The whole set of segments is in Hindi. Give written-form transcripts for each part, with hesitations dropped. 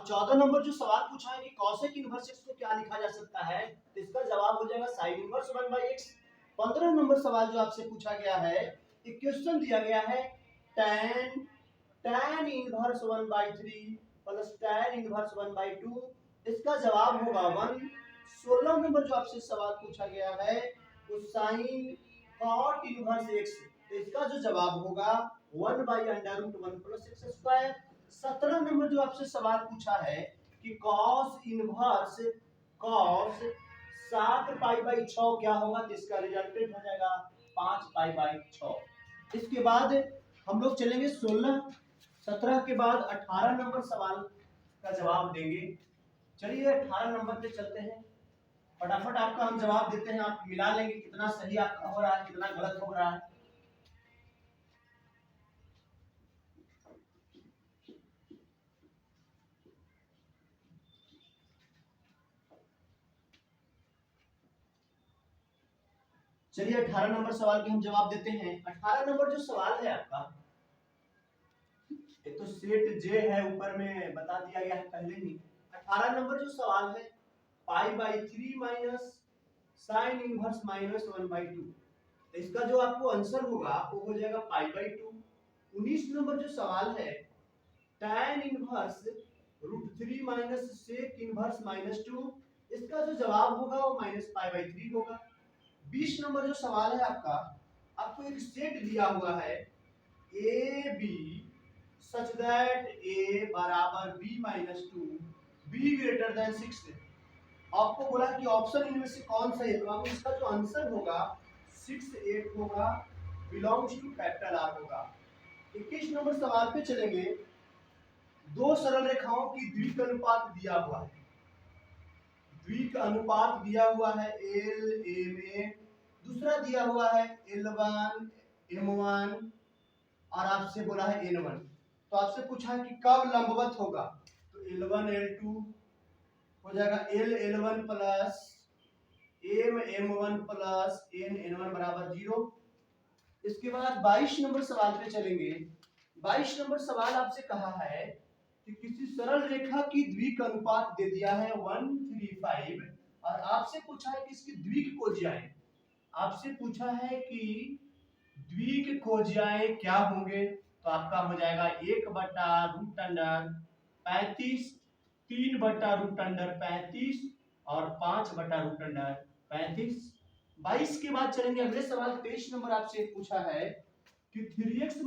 14 नंबर जो सवाल पूछा है कि cosec इनवर्स x को क्या लिखा जा सकता है, तो इसका जवाब हो जाएगा sin इनवर्स 1/x। 15 नंबर सवाल जो आपसे पूछा गया है, एक क्वेश्चन दिया गया है tan inverse 1/3 plus tan inverse 1/2, इसका जवाब होगा 1। 16 नंबर जो आपसे सवाल पूछा गया है वो sin cot इनवर्स x, तो इसका जो जवाब होगा 1/√1 प्लस x स्क्वायर। 17 नंबर जो आपसे सवाल पूछा है कि cos इनवर्स cos 7π/6 क्या होगा, तो इसका रिजल्टेंट हो जाएगा 5π/6। इसके बाद हम लोग चलेंगे 16, 17 के बाद 18 नंबर सवाल का जवाब देंगे। चलिए 18 नंबर पे चलते हैं, फटाफट आपका हम जवाब देते हैं, आप मिला लेंगे कितना सही आपका हो रहा है कितना गलत हो रहा है। चलिए 18 नंबर सवाल के हम जवाब देते हैं। 18 नंबर जो सवाल है आपका, एक तो सेट जे है ऊपर में बता दिया गया है पहले ही। 18 नंबर जो सवाल है π/3 माइनस sin इनवर्स -1/2, तो इसका जो आपको आंसर होगा वो हो जाएगा π/2। 19 नंबर जो सवाल है tan inverse √3 minus sec inverse -2, इसका जो जवाब होगा वो -π/3 होगा। 20 नंबर जो सवाल है आपका, आपको एक सेट दिया हुआ है ए बी सच दैट ए बराबर b - 2 b ग्रेटर देन 6। आपको बोला कि ऑप्शन इनमें से कौन सा है, तो आपको इसका जो आंसर होगा 6 8 होगा, बिलोंग्स टू कैपिटल आर होगा। 21 नंबर सवाल पे चलेंगे। दो सरल रेखाओं की द्विक अनुपात दिया हुआ है, द्विक अनुपात दिया हुआ है एल एम ए, दूसरा दिया हुआ है L1 M1 और आपसे बोला है N1। तो आपसे पूछा है कि कब लंबवत होगा, तो L1 L2 हो जाएगा L L1 plus M M1 plus N N1 बराबर 0। इसके बाद 22 नंबर सवाल पे चलेंगे। 22 नंबर सवाल आपसे कहा है कि किसी सरल रेखा की द्विक अनुपात दे दिया है 135 और आपसे पूछा है कि इसकी द्विक कोज्याएं, आपसे पूछा है कि द्विक कोज्याएं क्या होंगे, तो आपका हो जाएगा 1/√35, 3/√35 और 5/√35। 22 के बाद चलेंगे अगले सवाल। 23 नंबर आपसे पूछा है कि 3x -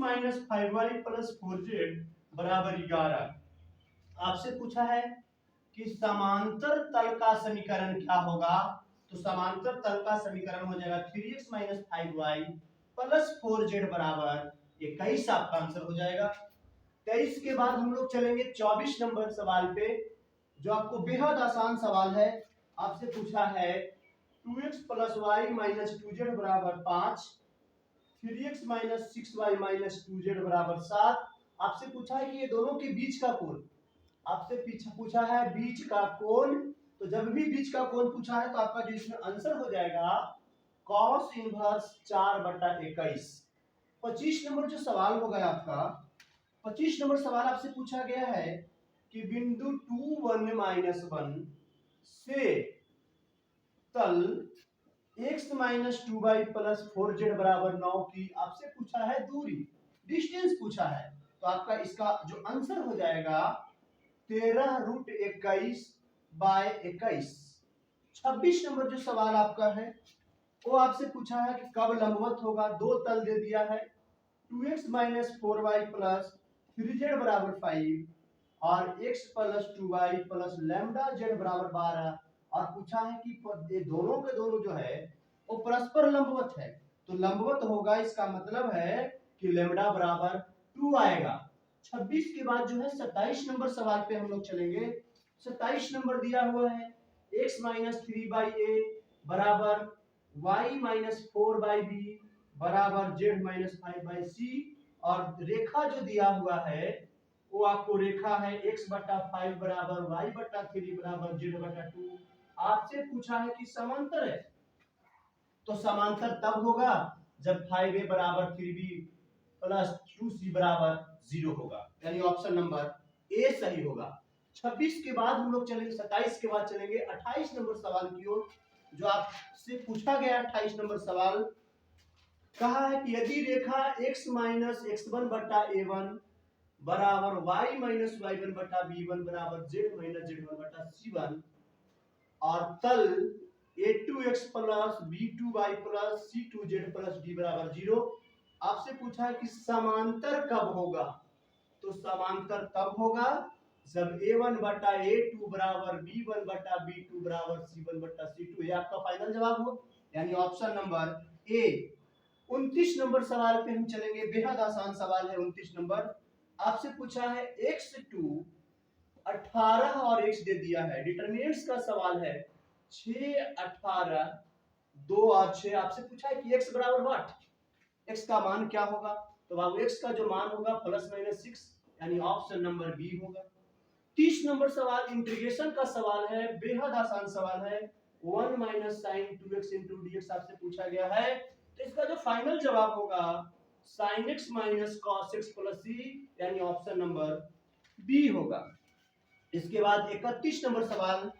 5y + 4z बराबर 11। आपसे पूछा है कि समांतर तल का समीकरण क्या होगा, तो समांतर तल का समीकरण हो जाएगा 3x - 5y + 4z बराबर 21, आपका आंसर हो जाएगा। 23 के बाद हम लोग चलेंगे 24 नंबर सवाल पे, जो आपको बेहद आसान सवाल है। आपसे पूछा है 2x + y - 2z बराबर 5, 3x - 6y - 2z बराबर 7। आपसे पूछा है कि ये दोनों के बीच का कोण, आपसे पूछा है बीच का कोण, तो जब भी बीच का कोण पूछा है तो आपका जो इसमें आंसर हो जाएगा cos इनवर्स 4/21। 25 नंबर जो सवाल हो गया आपका, 25 नंबर सवाल आपसे पूछा गया है कि बिंदु 2 1 - 1 से तल x - 2y + 4z बराबर 9 की आपसे पूछा है दूरी, डिस्टेंस पूछा है, तो आपका इसका जो आंसर हो जाएगा 13√21/21। 26 नंबर जो सवाल आपका है वो आपसे पूछा है कि कब लंबवत होगा, दो तल दे दिया है 2x - 4y + 3z बराबर 5 और x + 2y + λz बराबर 12, और पूछा है कि ये दोनों के दोनों जो है वो परस्पर लंबवत है, तो लंबवत होगा, इसका मतलब है कि लैम्डा बराबर 2 आएगा। 26 के बाद जो है 27 नंबर सवाल पे हम लोग चलेंगे। 27 नंबर दिया हुआ है x - 3/a बराबर y - 4/b बराबर z - 5/c, और रेखा जो दिया हुआ है वो आपको रेखा है x/5 बराबर y/3 बराबर z/2। आपसे पूछा है कि समांतर है, तो समांतर तब होगा जब 5a बराबर 3b + 2c बराबर 0 होगा, यानी ऑप्शन नंबर ए सही होगा। 26 के बाद हम लोग चलेंगे, 27 के बाद चलेंगे 28 नंबर सवाल की ओर, जो आपसे पूछा गया 28 नंबर सवाल। कहा है कि यदि रेखा x माइनस x1 बटा a1 बराबर y माइनस y1 बटा b1 बराबर z माइनस z1 बटा c1 और तल a2x plus b2y plus c2z plus d बराबर 0, आपसे पूछा है कि समांतर कब होगा। तो समांतर तब होगा जब a1 बटा a2 बराबर b1 बटा b2 बराबर c1 बटा c2। ये आपका फाइनल जवाब हो, यानी ऑप्शन नंबर ए। 29 नंबर सवाल पे हम चलेंगे, बेहद आसान सवाल है 29 नंबर। आपसे पूछा है x2 18 और x दे दिया है, डिटरमिनेंट्स का सवाल है 6 18 2 और 6। आपसे पूछा है कि x बराबर व्हाट, x का मान क्या होगा। तो बाबू x का जो मान होगा प्लस माइनस 6, यानी ऑप्शन नंबर बी होगा। 30 नंबर सवाल इंटीग्रेशन का सवाल है, बेहद आसान सवाल है। 1 minus sign 2x into dx आपसे पूछा गया है, तो इसका जो फाइनल जवाब होगा sin x minus cos x plus c, यानी ऑप्शन नंबर बी होगा। इसके बाद 31 नंबर सवाल,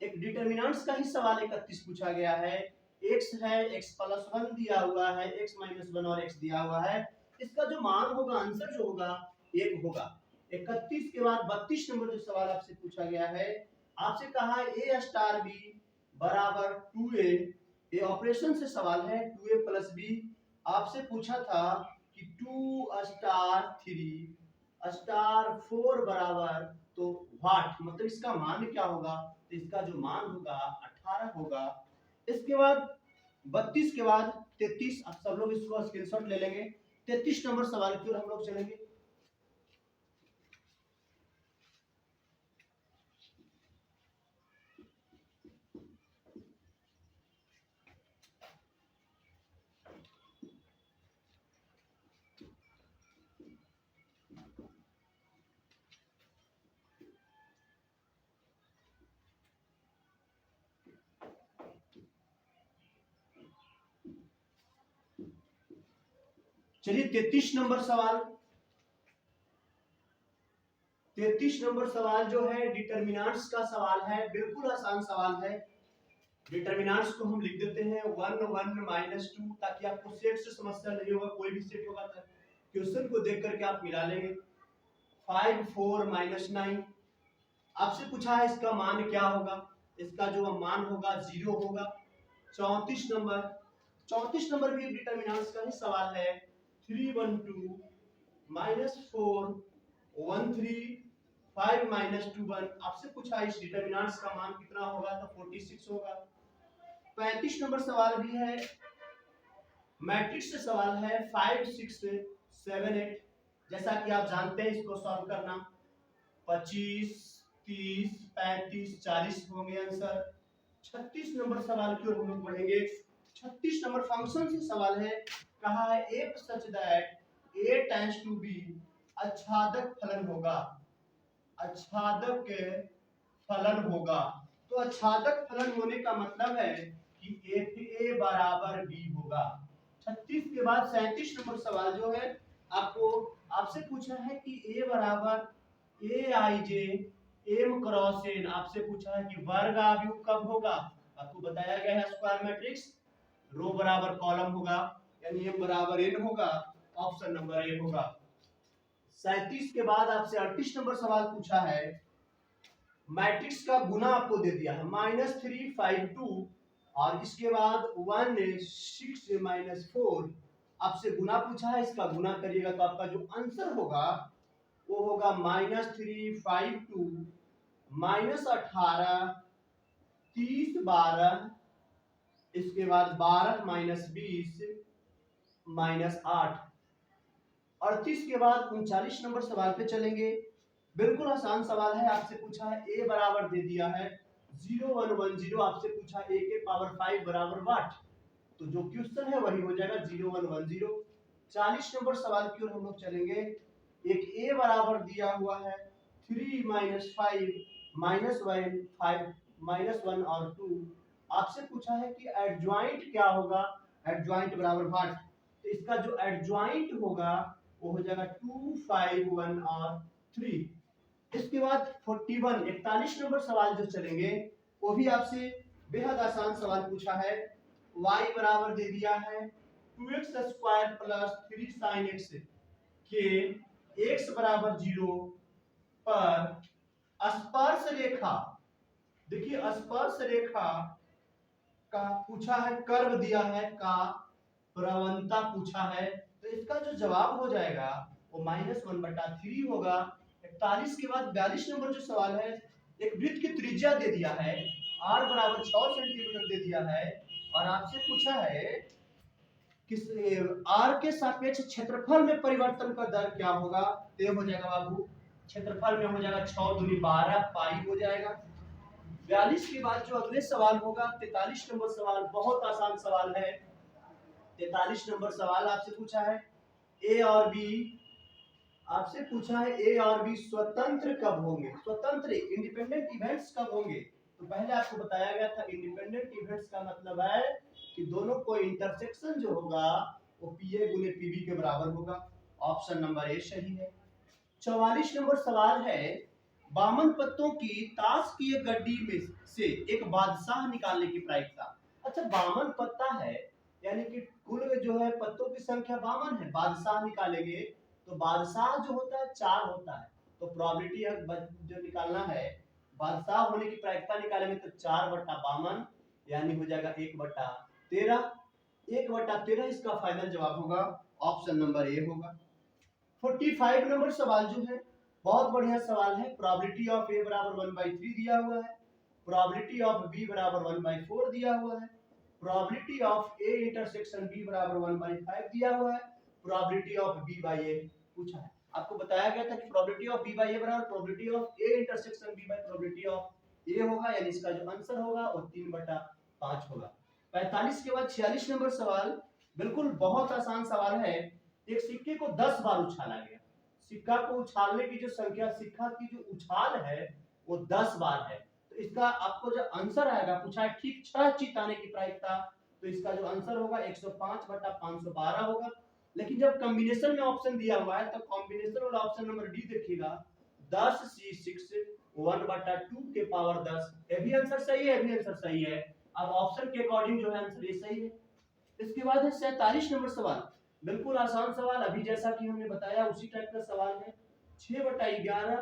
एक डिटरमिनेंट्स का ही सवाल 31 पूछा गया है। x है, x प्लस 1 दिया हुआ है, x माइनस 1 और x दिया हुआ है। इसका जो मान होगा, आंसर जो होगा 1 होगा। 31 के बाद 32 नंबर जो सवाल आपसे पूछा गया है, आपसे कहा है a स्टार b बराबर 2a, ये ऑपरेशन से सवाल है 2a प्लस b। आपसे पूछा था कि 2 स्टार 3 स्टार 4 बराबर, तो व्हाट मतलब इसका मान क्या होगा। तो इसका जो मान होगा 18 होगा। इसके बाद 32 के बाद 33, आप सब लोग इसको स्क्रीनशॉट ले लेंगे। 33 नंबर सवाल की ओर हम लोग चलेंगे। चलिए 33 नंबर सवाल, 33 नंबर सवाल जो है डिटरमिनेंट्स का सवाल है, बिल्कुल आसान सवाल है। डिटरमिनेंट्स को हम लिख देते हैं 1 1 माइनस 2, ताकि आपको सेट से समस्या नहीं होगा, कोई भी सेट होगा तो क्वेश्चन को देख करके आप मिला लेंगे। 5 4 माइनस 9, आपसे पूछा है इसका मान क्या होगा। इसका जो मान होगा 0 होगा। 34 नंबर, 34 नंबर भी डिटरमिनेंट्स का ही सवाल है। 3 1 2 माइनस 4 1 3 5 माइनस 2 1, आपसे पूछा इस डिटरमिनेंट्स का मान कितना होगा, तो 46 होगा। 35 नंबर सवाल भी है, मैट्रिक्स से सवाल है 5 6 7 8। जैसा कि आप जानते हैं इसको सॉल्व करना, 25 30 35 40 होंगे आंसर। 36 नंबर सवाल की ओर हम लोग बढ़ेंगे। 36 नंबर फंक्शन से सवाल है, कहा है if such that a tends to b, आच्छादक फलन होगा, आच्छादक फलन होगा। तो आच्छादक फलन होने का मतलब है कि एफ ए बराबर बी होगा। 36 के बाद 37 नंबर सवाल जो है, आपको आपसे पूछा है कि ए बराबर ए आई जे एम क्रॉस एन, आपसे पूछा है कि वर्ग आव्यूह कब होगा। आपको बताया गया है स्क्वायर मैट्रिक्स, रो बराबर कॉलम होगा, यानी एम बराबर एन होगा, ऑप्शन नंबर ए होगा। 37 के बाद आपसे 38 नंबर सवाल पूछा है, मैट्रिक्स का गुना आपको दे दिया है -3 5 2, और इसके बाद 1 6 -4, आपसे गुना पूछा है, इसका गुना करिएगा तो आपका जो आंसर होगा वो होगा -3 5 2 -18 30 12, इसके बाद 12 -20 -8। 38 के बाद 39 नंबर सवाल पे चलेंगे, बिल्कुल आसान सवाल है। आपसे पूछा है a बराबर दे दिया है 0 1 1 0, आपसे पूछा a के पावर 5 बराबर व्हाट, तो जो क्वेश्चन है वही हो जाएगा 0 1 1 0। 40 नंबर सवाल की ओर हम लोग चलेंगे। एक a बराबर दिया हुआ है 3 5 -1 5 -1 और 2, आपसे पूछा है कि एडजॉइंट क्या होगा, एडजॉइंट बराबर व्हाट, तो इसका जो एडजॉइंट होगा वो हो जाएगा 2 5 1 और 3। इसके बाद 41 नंबर सवाल जो चलेंगे वो भी आपसे बेहद आसान सवाल पूछा है। y बराबर दे दिया है 2x² प्लस 3 sin x के x बराबर 0 पर स्पर्श रेखा, देखिए स्पर्श रेखा का पूछा है, कर्व दिया है का प्रवणता पूछा है, तो इसका जो जवाब हो जाएगा वो -1/3 होगा। 41 के बाद 42 नंबर जो सवाल है, एक वृत्त की त्रिज्या दे दिया है, r बराबर 6 सेंटीमीटर दे दिया है और आपसे पूछा है किस r के सापेक्ष क्षेत्रफल में परिवर्तन का दर क्या होगा। तो ये हो जाएगा बाबू, क्षेत्रफल में हो जाएगा 6 दूनी 12 पाई हो जाएगा। 42 के बाद जो अगले सवाल होगा 43 नंबर सवाल, बहुत आसान सवाल है। 43 नंबर सवाल आपसे पूछा है ए और बी, आपसे पूछा है ए और बी स्वतंत्र कब होंगे, स्वतंत्र इंडिपेंडेंट इवेंट्स कब होंगे। तो पहले आपको बताया गया था इंडिपेंडेंट इवेंट्स का मतलब है कि दोनों को इंटरसेक्शन जो होगा वो पीए गुने पीबी के बराबर होगा। ऑप्शन नंबर ए सही है। 44 नंबर सवाल है बामन पत्तों की ताश की एक गड्डी में से एक बादशाह निकालने की प्रायिकता। अच्छा, बामन पत्ता है यानी कि कुल जो है पत्तों की संख्या 52 है, बादशाह निकालेंगे तो बादशाह जो होता है 4 होता है, तो प्रोबेबिलिटी जो निकालना है बादशाह होने की प्रायिकता निकालेंगे तो 4/52 यानी हो जाएगा 1/13। 1/13 इसका फाइनल जवाब होगा, ऑप्शन नंबर ए होगा। 45 नंबर सवाल जो है बहुत बढ़िया सवाल है। प्रोबेबिलिटी ऑफ ए बराबर 1/3 दिया हुआ है, प्रोबेबिलिटी ऑफ बी बराबर 1/4 दिया हुआ है, probability of A intersection B बराबर 1/5 दिया हुआ है, probability of B by A पूछा है। आपको बताया गया था कि probability of B by A बराबर probability of A intersection B by probability of A होगा, यानी इसका जो आंसर होगा वो 3/5 होगा। 45 के बाद 46 नंबर सवाल बिल्कुल बहुत आसान सवाल है। एक सिक्के को 10 बार उछाला गया, सिक्का को उछालने की जो संख्या, सिक्का की जो उछाल है वो 10 बार है, तो इसका आपको जो आंसर आएगा पूछा है ठीक 6 चित आने की प्रायिकता, तो इसका जो आंसर होगा 105/512 होगा। लेकिन जब कॉम्बिनेशन में ऑप्शन दिया हुआ है तो कॉम्बिनेशन वाला ऑप्शन नंबर डी देखिएगा 10c6 1/2 के पावर 10, ये भी आंसर सही है, ये भी आंसर सही है। अब ऑप्शन के अकॉर्डिंग जो है आंसर ये सही है। इसके बाद है 47 नंबर सवाल, बिल्कुल आसान सवाल, अभी जैसा कि हमने बताया उसी टाइप का सवाल है। 6/11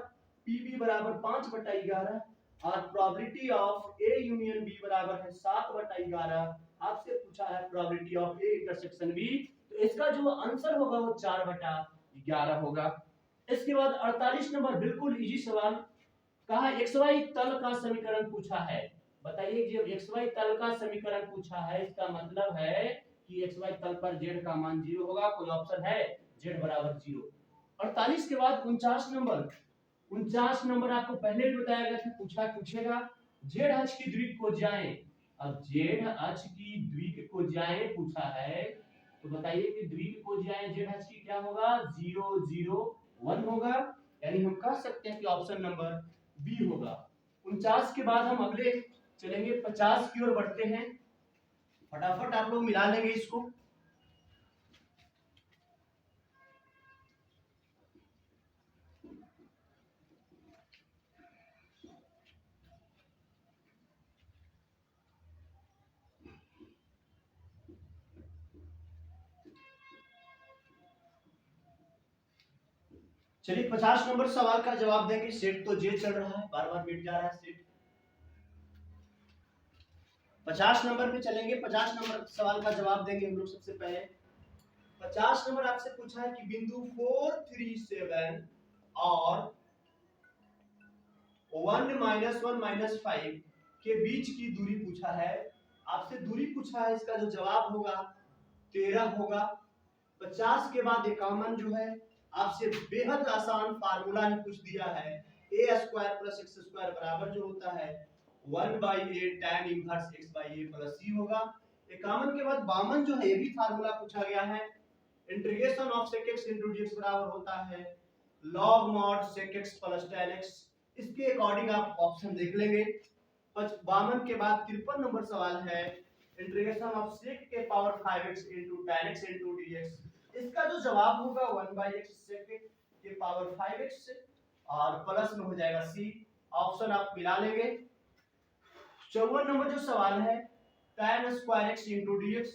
पीबी बराबर 5/11 और probability of A union B बराबर है 7/11। आपसे पूछा है probability of A intersection B, तो इसका जो आंसर होगा वो 4/11 होगा। इसके बाद 48 नंबर बिल्कुल इजी सवाल, कहा xy तल का समीकरण पूछा है। बताइए जब xy तल का समीकरण पूछा है इसका मतलब है कि xy तल पर z का मान 0 होगा, कोई ऑप्शन है z बराबर 0। 48 के बाद 49 नंबर आपको पहले भी बताया गया था पूछेगा z अक्ष की द्विक को जाएं। अब z अक्ष की द्विक को जाएं पूछा है, तो बताइए कि द्विक को जाएं z अक्ष की क्या होगा, 0 0 1 होगा, यानी हम कह सकते हैं कि ऑप्शन नंबर बी होगा। 49 के बाद हम अगले चलेंगे 50 की ओर बढ़ते हैं, फटाफट आप लोग मिला लेंगे इसको। चलिए 50 नंबर सवाल का जवाब देंगे। सेट तो जे चल रहा है, बार बार मिट जा रहा है सेट। 50 नंबर पे चलेंगे, 50 नंबर सवाल का जवाब देंगे हम लोग। सबसे पहले 50 नंबर आपसे पूछा है कि बिंदु 437 और 1 - 1 - 5 के बीच की दूरी पूछा है। आपसे दूरी पूछा है, इसका जो जवाब होगा 13 होगा। 50 के बाद 51 जो है आपसे बेहद आसान फार्मूला ही पूछ दिया है, a² + x² बराबर जो होता है 1/a tan inverse x/a + c होगा। 51 के बाद 52 जो है ये भी फार्मूला पूछा गया है, integration of sec x * dx बराबर होता है log mod sec x + tan x। इसके अकॉर्डिंग आप ऑप्शन देख लेंगे। 52 के बाद 53 नंबर सवाल है, इंटीग्रेशन ऑफ sec के power 5x * tan x * dx। इसका जो जवाब होगा 1/x sec के पावर 5x और प्लस में हो जाएगा सी। ऑप्शन आप मिला लेंगे। 54 नंबर जो सवाल है tan square X into D X,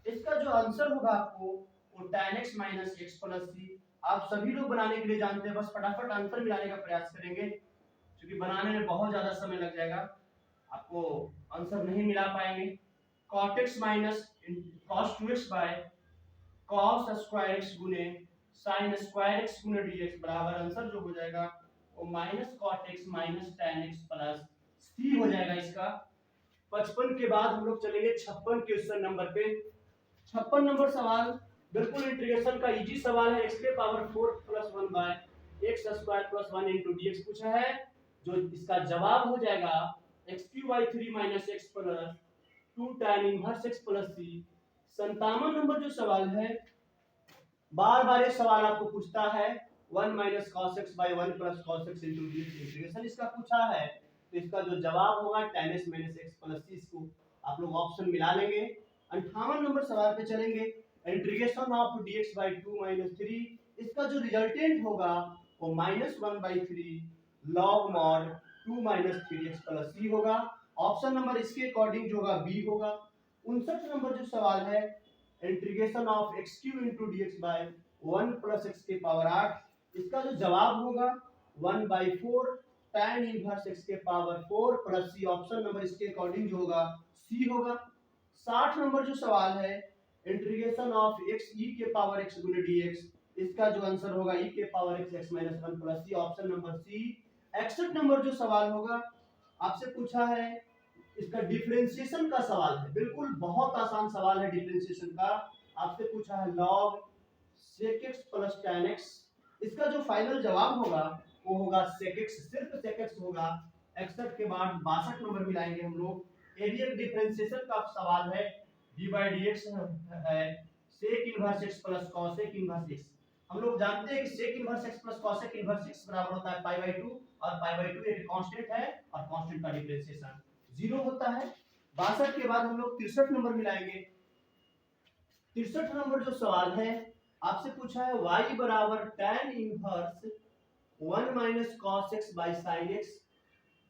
इसका जो आंसर होगा आपको वो tan x minus X plus C. आप सभी लोग बनाने के लिए जानते हैं, बस फटाफट आंसर मिलाने का प्रयास करेंगे क्योंकि बनाने में बहुत ज्यादा समय लग जाएगा, आपको आंसर नहीं मिला पाएंगे। cot x minus cos 2x by cos square X गुने sin स्क्वायर एक्स गुने dx बराबर आंसर जो हो जाएगा वो minus cot x minus tan x plus C हो जाएगा इसका। 55 के बाद हम लोग चलेंगे 56 क्वेश्चन नंबर पे। 56 नंबर सवाल बिल्कुल इंटीग्रेशन का इजी सवाल है। x के power 4 plus 1 by x square plus 1 into dx पूछा है, जो इसका जवाब हो जाएगा x³ 3 minus X plus 2 tan inverse x plus C. 57 number जो सवाल है, बार बार ये सवाल आपको पूछता है 1 minus cos x by 1 plus cos x into D integration इसका पूछा है, तो इसका जो जवाब होगा tan x minus X plus C. इसको आप लोग ऑप्शन मिला लेंगे। 58 नंबर सवाल पे चलेंगे, integration of dx by 2 minus 3, इसका जो रिजल्टेंट होगा वो -1/3 log mod 2 minus 3x plus C होगा। ऑप्शन नंबर इसके अकॉर्डिंग जो होगा बी होगा। 59 नंबर जो सवाल है, integration of x³ into D X by 1 plus X के पावर 8, इसका जो जवाब होगा 1/4 tan इनवर्स x के power 4 plus C. Option number इसके अकॉर्डिंग जो होगा सी होगा। 60 नंबर जो सवाल है, इंटीग्रेशन ऑफ x e के पावर x गुने dx, इसका जो आंसर होगा e के power x x minus 1 plus C. Option number C. 61 number जो सवाल होगा, आपसे पूछा है इसका डिफरेंशिएशन का सवाल है, बिल्कुल बहुत आसान सवाल है डिफरेंशिएशन का। आपसे पूछा है log sec x plus tan x, इसका जो फाइनल जवाब होगा वो होगा sec x, सिर्फ sec x होगा। 61 के बाद 62 नंबर मिलाएंगे हम लोग। एरियल डिफरेंशिएशन का सवाल है, d by dx है sec inverse x plus cosec inverse x। हम लोग जानते हैं कि sec inverse x plus cosec inverse x बराबर होता है π/2, और π/2 एक कांस्टेंट है और कांस्टेंट का डिफरेंशिएशन 0 होता है। 62 के बाद हम लोग 63 नंबर मिलाएंगे। 63 नंबर जो सवाल है, आपसे पूछा है y बराबर tan inverse 1 minus cos x by sin x,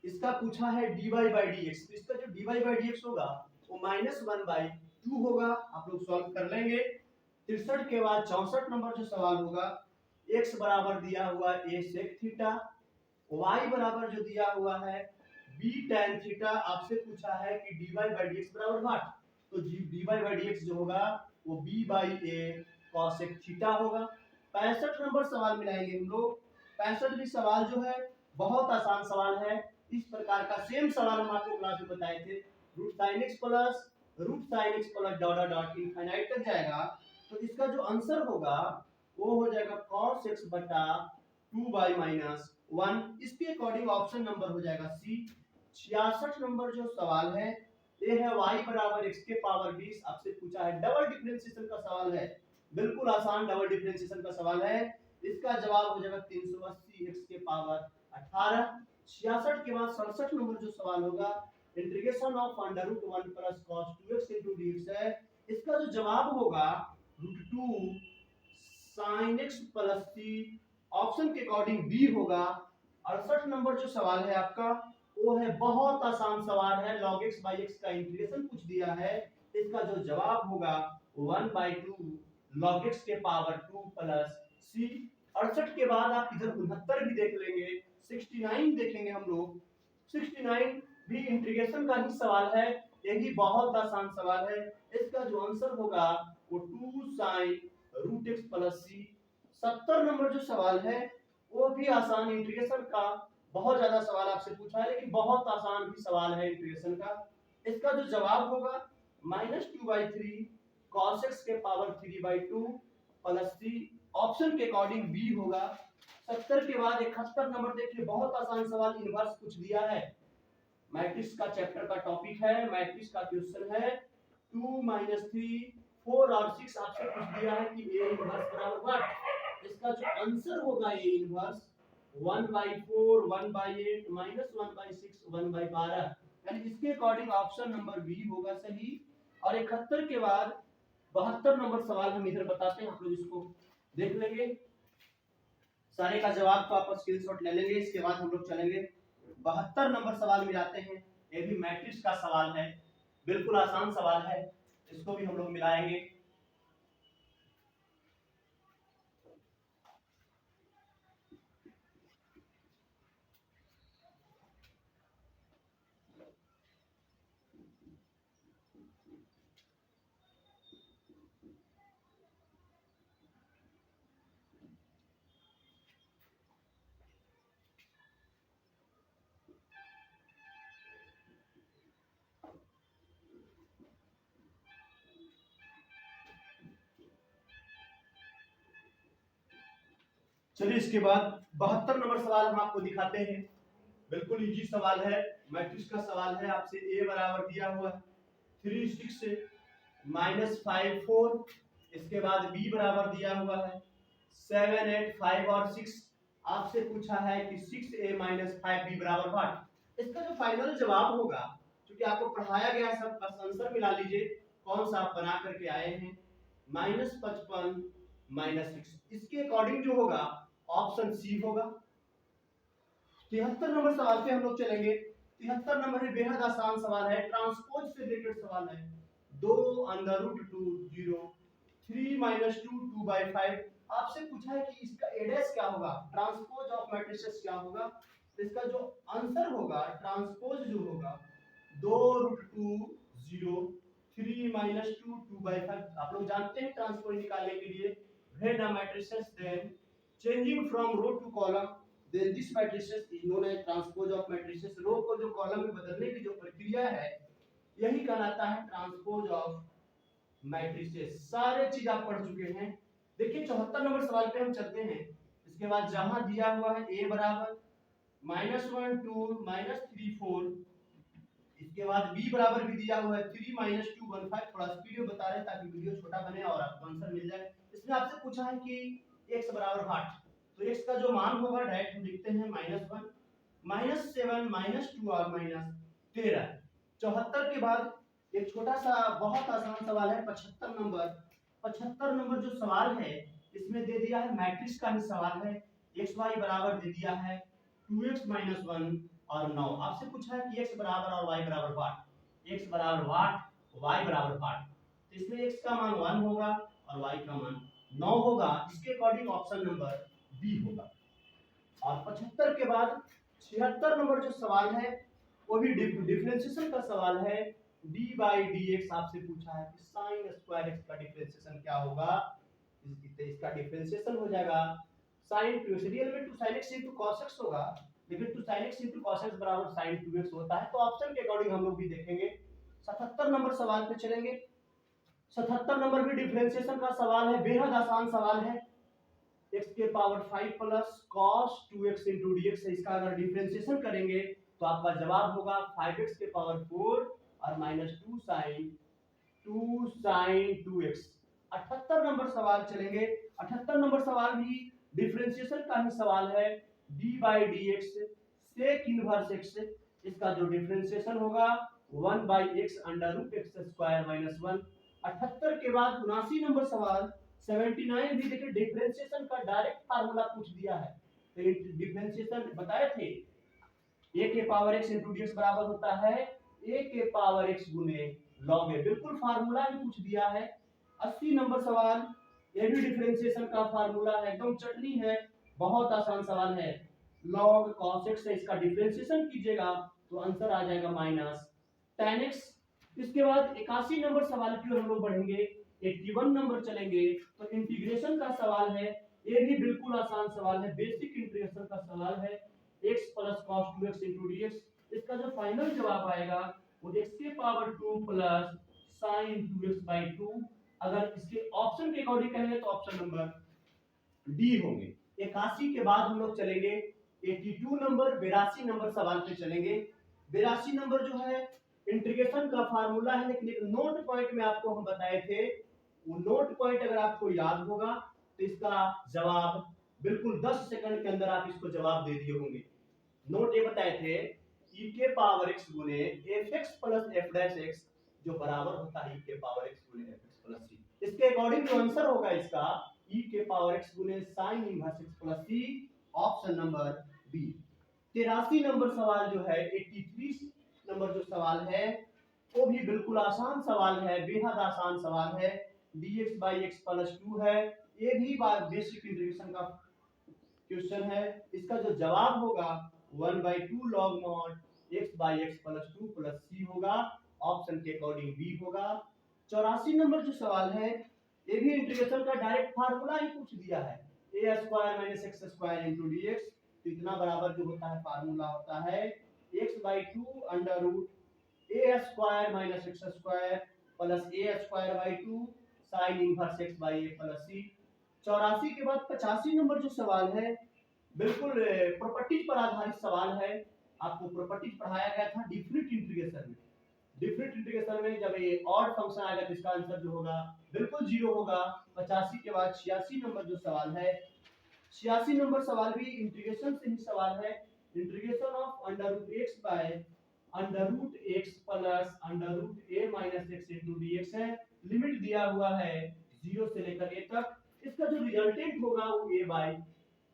इसका पूछा है dy by dx, तो इसका जो dy by dx होगा वो -1/2 होगा। आप लोग सॉल्व कर लेंगे। 63 के बाद 64 नंबर जो सवाल होगा, x बराबर दिया हुआ a sec थीटा, y बराबर जो दिया हुआ है b tan थीटा। आपसे पूछा है कि dy by dx बराबर व्हाट, तो dy by dx जो होगा वो b by a cosec theta होगा। 65 नंबर सवाल मिलाएंगे हम लोग। 65 भी सवाल जो है बहुत आसान सवाल है। इस प्रकार का सेम सवाल हम आपको क्लास में बताए थे, √sin x plus dot dot infinite तक जाएगा, तो इसका जो आंसर होगा वो हो जाएगा cos x बटा 2y माइनस 1। इसके अकॉर्डिंग ऑप्शन नंबर हो जाएगा सी। 66 नंबर जो सवाल है, ये है y बराबर x के पावर 20। आपसे पूछा है डबल डिफरेंशिएशन का सवाल है, बिल्कुल आसान डबल डिफरेंशिएशन का सवाल है। इसका जवाब हो जाएगा 380 x के पावर 18। 66 के बाद 67 नंबर जो सवाल होगा, integration of √1 plus cos 2x into dx है, इसका जो जवाब होगा √2 sin x plus c। Option के अकॉर्डिंग बी होगा। 68 नंबर जो सवाल है आपका, वो है बहुत आसान सवाल है, log x by x का इंटीग्रेशन पूछ दिया है, इसका जो जवाब होगा 1/2 log x के पावर 2 प्लस c। 68 के बाद आप इधर 69 भी देख लेंगे, 69 देखेंगे हम लोग। 69 भी इंटीग्रेशन का ही सवाल है, ये भी बहुत आसान सवाल है। इसका जो आंसर होगा वो 2 sin √x plus c। 70 number जो सवाल है वो भी आसान, इंटीग्रेशन का बहुत ज्यादा सवाल आपसे पूछा है, लेकिन बहुत आसान भी सवाल है इंटीग्रेशन का। इसका जो जवाब होगा -2/3 cos x के पावर 3/2 प्लस c। ऑप्शन के अकॉर्डिंग बी होगा। 70 के बाद 71 नंबर देखिए, बहुत आसान सवाल इनवर्स पूछ दिया है। मैट्रिक्स का चैप्टर का टॉपिक है, मैट्रिक्स का क्वेश्चन है। 2 -3 4 और 6 आपसे पूछ दिया है कि a इनवर्स बराबर व्हाट, इसका जो आंसर होगा a इनवर्स 1/4 1/8 -1/6 1/12, यानी इसके अकॉर्डिंग ऑप्शन नंबर बी होगा सही। और 71 के बाद 72 नंबर सवाल हम इधर बताते हैं, आप लोग इसको देख लेंगे। सारे का जवाब तो आप स्क्रीनशॉट ले लेंगे। इसके बाद हम लोग चलेंगे 72 नंबर सवाल में जाते हैं। ये भी मैट्रिक्स का सवाल है, बिल्कुल आसान सवाल है, इसको भी हम लोग मिलाएंगे। चलिए इसके बाद 72 नंबर सवाल हम आपको दिखाते हैं। बिल्कुल इजी सवाल है, मैट्रिक्स का सवाल है। आपसे ए बराबर दिया हुआ है 3 6 -5 4, इसके बाद बी बराबर दिया हुआ है 7 8 5 और 6। आपसे पूछा है कि 6a - 5b बराबर व्हाट। इसका जो फाइनल जवाब होगा, क्योंकि आपको पढ़ाया गया है, सब बस आंसर मिला लीजिए कौन सा आप बना करके आए हैं। -55 -6, इसके अकॉर्डिंग जो होगा ऑप्शन सी होगा। 73 नंबर सवाल पे हम लोग चलेंगे। 73 नंबर में बेहद आसान सवाल है, ट्रांसपोज से रिलेटेड सवाल है। 2 √2 0 3 - 2 2/5। आपसे पूछा है कि इसका एडेस क्या होगा, ट्रांसपोज ऑफ मैट्रिसेस क्या होगा। तो इसका जो आंसर होगा, ट्रांसपोज जो होगा 2√2 0 3 - 2 2/5। आप लोग जानते हैं ट्रांसपोज निकालने के लिए when a matrices then changing from row to column, then this matrices is known as transpose of matrices। रो को जो कॉलम में बदलने की जो प्रक्रिया है, यही कहलाता है ट्रांसपोज ऑफ मैट्रिसेस। सारे चीज आप पढ़ चुके हैं। देखिए 74 नंबर सवाल पे हम चलते हैं। इसके बाद जहां दिया हुआ है a बराबर -1 2 -3 4, इसके बाद b बराबर भी दिया हुआ है 3 - 2 1 5। थोड़ा स्पीड में बता रहे हैं ताकि वीडियो छोटा बने और आपको आंसर मिल जाए। इसमें आपसे पूछा है कि x बराबर व्हाट, तो x का जो मान होगा डायरेक्ट हम लिखते हैं -1 -7 -2 और -13। 74 के बाद एक छोटा सा बहुत आसान सवाल है 75 नंबर। 75 नंबर जो सवाल है, इसमें दे दिया है मैट्रिक्स का ही सवाल है। xy बराबर दे दिया है 2x - 1 और 9। आपसे पूछा है कि x बराबर और y बराबर व्हाट, x बराबर व्हाट, y बराबर व्हाट। तो इसमें x का मान 1 होगा और y का मान 9 होगा। इसके अकॉर्डिंग ऑप्शन नंबर बी होगा। और 75 के बाद 76 नंबर जो सवाल है, वो भी डिफरेंशिएशन का सवाल है। d/dx आपसे पूछा है कि sin स्क्वायर x का डिफरेंशिएशन क्या होगा। इसका डिफरेंशिएशन हो जाएगा sin 2x, रियल में 2 sin x * cos x होगा, लेकिन 2 sin x * cos x बराबर sin 2x होता है। तो ऑप्शन के अकॉर्डिंग हम लोग भी देखेंगे। 77 नंबर सवाल पे चलेंगे। 77 नंबर भी डिफरेंशिएशन का सवाल है, बेहद आसान सवाल है। x के power 5 plus cos 2x * dx है। इसका अगर डिफरेंशिएशन करेंगे तो आपका जवाब होगा 5x के पावर 4 और -2 sin 2x। 78 नंबर सवाल चलेंगे। 78 नंबर सवाल भी डिफरेंशिएशन का ही सवाल है। d/dx sec इनवर्स x, इसका जो डिफरेंशिएशन होगा 1/x √x² - 1। 78 के बाद 79 नंबर सवाल 79 भी देखिए डिफरेंशिएशन का डायरेक्ट फार्मूला पूछ दिया है। तो ये डिफरेंशिएशन बताए थे, a के पावर x * dx बराबर होता है a के पावर x गुने log a, बिल्कुल फार्मूला ही पूछ दिया है। 80 नंबर सवाल, ये भी डिफरेंशिएशन का फार्मूला है, एकदम चटनी है, बहुत आसान सवाल है। log cos x है, इसका डिफरेंशिएशन कीजिएगा तो आंसर आ जाएगा -tan x। इसके बाद 81 नंबर सवाल की ओर हम लोग बढ़ेंगे। 81 नंबर चलेंगे तो इंटीग्रेशन का सवाल है। ये भी बिल्कुल आसान सवाल है, बेसिक इंटीग्रेशन का सवाल है। x + cos 2x * dx, इसका जो फाइनल जवाब आएगा वो x के पावर 2 प्लस sin 2x/2। अगर इसके ऑप्शन के अकॉर्डिंग कहेंगे तो ऑप्शन नंबर डी होंगे। 81 के बाद हम लोग चलेंगे 82 नंबर, 82 नंबर सवाल पे चलेंगे। 82 नंबर जो है इंटीग्रेशन का फार्मूला है, लेकिन एक नोट पॉइंट में आपको हम बताए थे, वो नोट पॉइंट अगर आपको याद होगा तो इसका जवाब बिल्कुल 10 सेकंड के अंदर आप इसको जवाब दे दिए होंगे। नोट ये बताए थे e के पावर x गुने fx प्लस f' जो बराबर होता है e के पावर x गुने fx प्लस c। इसके अकॉर्डिंग जो आंसर होगा इसका e के पावर x गुने sine inverse x plus c, option number B. 83 नंबर सवाल जो है, 83 नंबर जो सवाल है वो भी बिल्कुल आसान सवाल है, बेहद आसान सवाल है। dx बाई एक्स प्लस 2 है, ये भी बेसिक इंटीग्रेशन का क्वेश्चन है। इसका जो जवाब होगा 1/2 log mod x by x plus 2 plus c होगा, ऑप्शन के अकॉर्डिंग बी होगा। 84 नंबर जो सवाल है, ये भी इंटीग्रेशन का डायरेक्ट फार्मूला ही पूछ दिया है, a square minus x square into D x. तो इतना बराबर जो होता है फार्मूला होता है x/2 under root a square minus x square plus a square by 2 sine inverse x by a plus c। 84 के बाद 85 नंबर जो सवाल है, बिल्कुल प्रॉपर्टीज पर आधारित सवाल है। आपको प्रॉपर्टीज पढ़ाया गया था डिफरेंट इंटीग्रेशन में। डिफरेंट इंटीग्रेशन में जब ये ऑड फंक्शन आएगा तो इसका आंसर जो होगा बिल्कुल जीरो होगा। 85 के बाद 86 नंबर जो सवाल है, 86 नंबर सवाल भी इंटीग्रेशन से ही सवाल है। Integration of under root x by under root x plus under root a minus x into D x है। लिमिट दिया हुआ है 0 से लेकर a तक। इसका जो रिजल्टेंट होगा वो a बाई,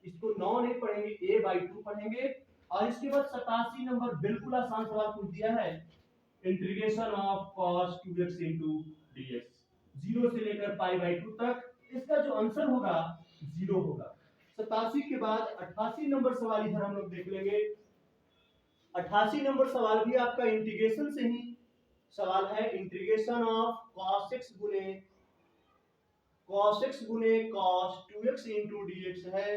इसको 9 नहीं पढ़ेंगे, a/2 पढ़ेंगे। और इसके बाद 87 नंबर बिल्कुल आसान सवाल पूछ दिया है, integration of cos 2x into dx 0 से लेकर π/2 तक। इसका जो आंसर होगा 0 होगा। 87 के बाद 88 नंबर सवाल इधर हम लोग देख लेंगे। 88 नंबर सवाल भी आपका इंटीग्रेशन से ही सवाल है। इंटीग्रेशन ऑफ cos x गुने cos 2x into dx है।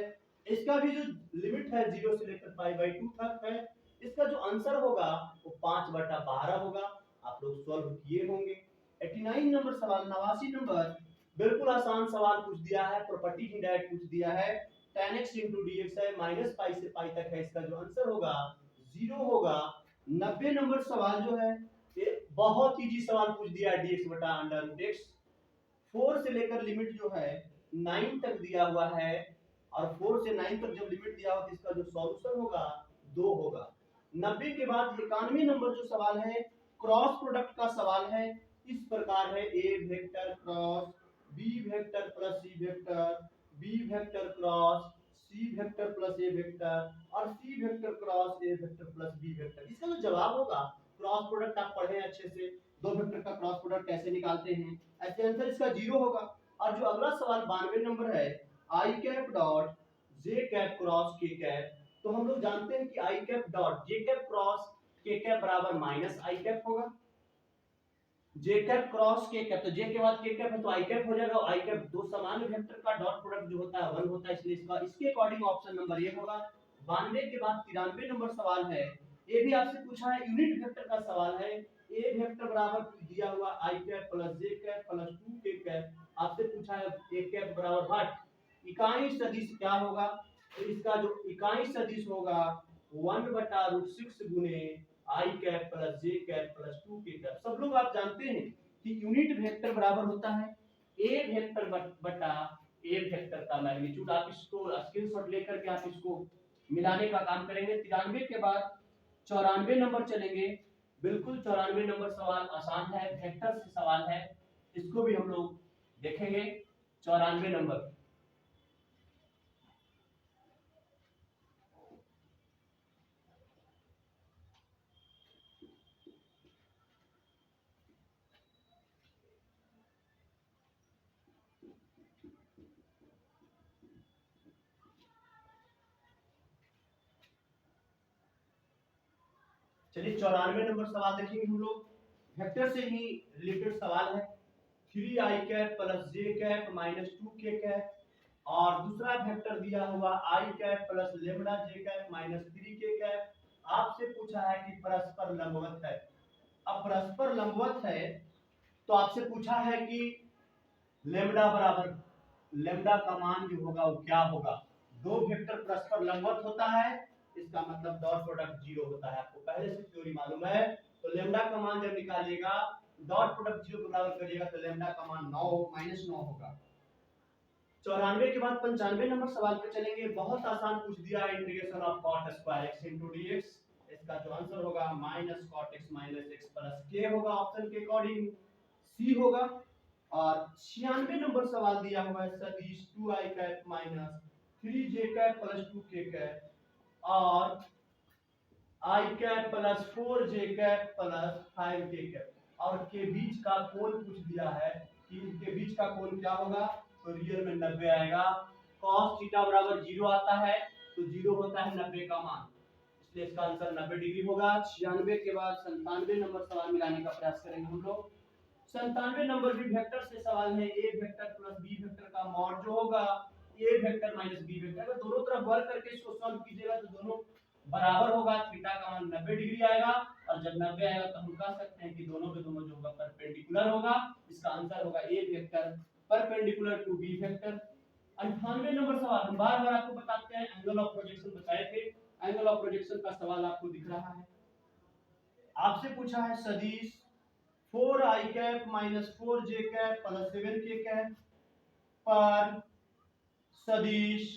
इसका भी जो लिमिट है 0 से लेकर π/2 तक है। इसका जो आंसर होगा वो 5/12 होगा। आप लोग सॉल्व किए होंगे। 89 नंबर सवाल, 89 नंबर बिल्कुल आसान सवाल पूछ दिया है, प्रॉपर्टी ही डायरेक्ट पूछ दिया है। tan x into dx है, माइनस पाई से पाई तक है। इसका जो आंसर होगा 0 होगा। 90 नंबर सवाल जो है, ये बहुत इजी सवाल पूछ दिया है, dx बटा अंडर रूट x। 4 से लेकर लिमिट जो है 9 तक दिया हुआ है, और 4 से 9 तक जब लिमिट दिया हो तो इसका जो सॉल्यूशन होगा 2 होगा। 90 के बाद 91 नंबर जो सवाल है, क्रॉस प्रोडक्ट का सवाल है। इस प्रकार है, A vector cross B vector plus C vector, B vector cross C vector plus A vector और C vector cross A vector plus B vector. इसका जो जवाब होगा, क्रॉस प्रोडक्ट आप पढ़े अच्छे से, दो वेक्टर का क्रॉस प्रोडक्ट कैसे निकालते हैं, ऐसे आंसर इसका 0 होगा। और जो अगला सवाल 92 नंबर है, I cap dot J cap cross K cap. तो हम लोग जानते हैं कि I cap dot J cap cross K cap बराबर माइनस आई कैप होगा। J cap cross K cap, तो जे के बाद के कैप है तो आई कैप हो जाएगा। आई कैप दो समान वेक्टर का डॉट प्रोडक्ट जो होता है 1 होता है, इसलिए इसका इसके अकॉर्डिंग ऑप्शन नंबर ए होगा। 92 के बाद 93 नंबर सवाल है, ये भी आपसे पूछा है, यूनिट वेक्टर का सवाल है। ए वेक्टर बराबर दिया हुआ आई कैप प्लस जे कैप प्लस 2 के कैप। आपसे पूछा है ए कैप बराबर व्हाट, इकाई सदिश क्या होगा। तो इसका जो इकाई सदिश होगा 1/√6 गुने आई कैप प्लस जे कैप प्लस 2 के कैप। सब लोग आप जानते हैं कि यूनिट वेक्टर बराबर होता है ए वेक्टर बटा ए वेक्टर का मैग्नीट्यूड। आप इसको स्क्रीनशॉट लेकर के आप इसको मिलाने का काम करेंगे। 93 के बाद 94 नंबर चलेंगे। बिल्कुल 94 नंबर सवाल आसान है, वेक्टर से सवाल है, इसको भी हम लोग देखेंगे। 94 नंबर, चलिए 94 नंबर सवाल देखेंगे हम लोग। वेक्टर से ही रिलेटेड सवाल है। 3i कैप प्लस जे कैप माइनस 2 के कैप, और दूसरा वेक्टर दिया हुआ i cap plus lambda J cap minus 3 के कैप। आपसे पूछा है कि परस्पर लंबवत है। अब परस्पर लंबवत है तो आपसे पूछा है कि लेम्डा बराबर, लेम्डा का मान जो होगा वो क्या होगा। दो वेक्टर परस्पर लंबवत होता है, इसका मतलब डॉट प्रोडक्ट 0 होता है। आपको पहले से थ्योरी मालूम है। तो लेम्डा का मान जब निकालिएगा, डॉट प्रोडक्ट 0 के बराबर करिएगा तो लेम्डा का मान 9 -9 होगा। 94 के बाद 95 नंबर सवाल पे चलेंगे। बहुत आसान पूछ दिया है, integration of cot square x into dx। इसका जो आंसर होगा minus cot x minus x plus k होगा, ऑप्शन के अकॉर्डिंग सी होगा। और 96 नंबर सवाल दिया हुआ है सदिश 2i cap minus 3j cap plus 2k cap और i cap plus 4j cap plus 5k cap और के बीच का कोण पूछ दिया है कि इनके बीच का कोण क्या होगा, तो रियल में 90 आएगा। cos थीटा बराबर 0 आता है तो 0 होता है 90 का मान, इसलिए इसका आंसर 90 डिग्री होगा। 96 के बाद 97 नंबर सवाल मिलाने का प्रयास करेंगे हम लोग। 97 नंबर भी वेक्टर से सवाल है। A vector plus B vector का मॉड जो होगा A vector minus B vector, अगर दोनों तरफ वर्ग करके इसको सॉल्व कीजिएगा तो दोनों बराबर होगा, थीटा का मान 90 डिग्री आएगा और जब 90 आएगा तो हम कह सकते हैं कि दोनों के दोनों जो होगा परपेंडिकुलर होगा। इसका आंसर होगा A vector perpendicular to B vector. 98 number सवाल हम बार बार आपको बताते हैं, एंगल ऑफ प्रोजेक्शन बताए थे, एंगल ऑफ प्रोजेक्शन का सवाल आपको दिख रहा है। आपसे पूछा है सदिश 4i cap minus 4j cap plus 7k cap पर सदिश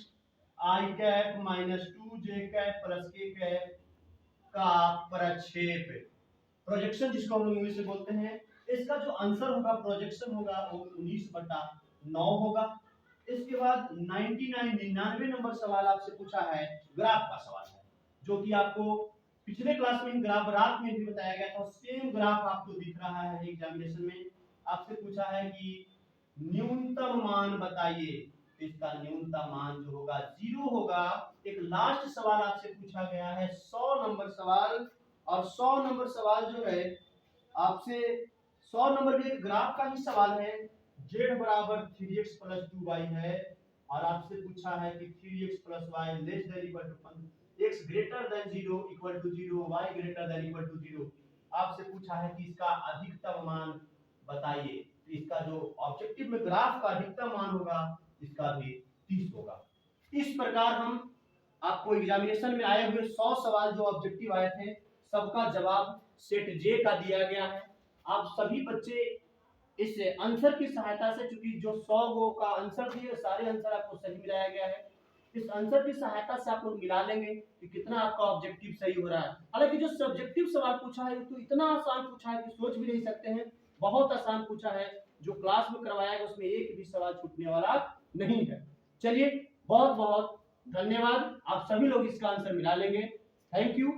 i cap minus 2j cap plus k cap का प्रक्षेप, प्रोजेक्शन जिसको हम लोग इंग्लिश में बोलते हैं, इसका जो आंसर होगा प्रोजेक्शन होगा वो 19/9 होगा। इसके बाद 99 नंबर सवाल आपसे पूछा है, ग्राफ का सवाल है, जो कि आपको पिछले क्लास में ग्राफ रात में भी बताया गया था, सेम ग्राफ आपको दिख रहा है एग्जामिनेशन में। आपसे पूछा है कि न्यूनतम मान बताइए, तो इसका न्यूनतम मान जो होगा 0 होगा। एक लास्ट सवाल आपसे पूछा गया है 100 नंबर सवाल, और 100 नंबर सवाल जो है आपसे 100 नंबर भी एक ग्राफ का ही सवाल है। z बराबर 3x प्लस 2y है और आपसे पूछा है कि 3x plus y less than equal to x greater than 0 equal to 0 y greater than equal to 0। आपसे पूछा है कि इसका अधिकतम मान बताइए, तो इसका जो ऑब्जेक्टिव में ग्राफ का अधिकतम मान होगा इसका भी 30 होगा। इस प्रकार हम आपको एग्जामिनेशन में आए हुए 100 सवाल जो ऑब्जेक्टिव आए थे सबका जवाब सेट जे का दिया गया है। आप सभी बच्चे इस आंसर की सहायता से, चूंकि जो 100 गो का आंसर दिए सारे आंसर आपको सही मिलाया गया है, इस आंसर की सहायता से आप लोग मिला लेंगे कि कितना आपका ऑब्जेक्टिव सही हो रहा है। हालांकि जो सब्जेक्टिव सवाल पूछा है तो इतना आसान पूछा है कि सोच भी नहीं सकते हैं, बहुत आसान पूछा है, जो क्लास में करवाया गया उसमें एक भी सवाल छूटने वाला नहीं है। चलिए बहुत बहुत धन्यवाद, आप सभी लोग इसका आंसर मिला लेंगे। Thank you.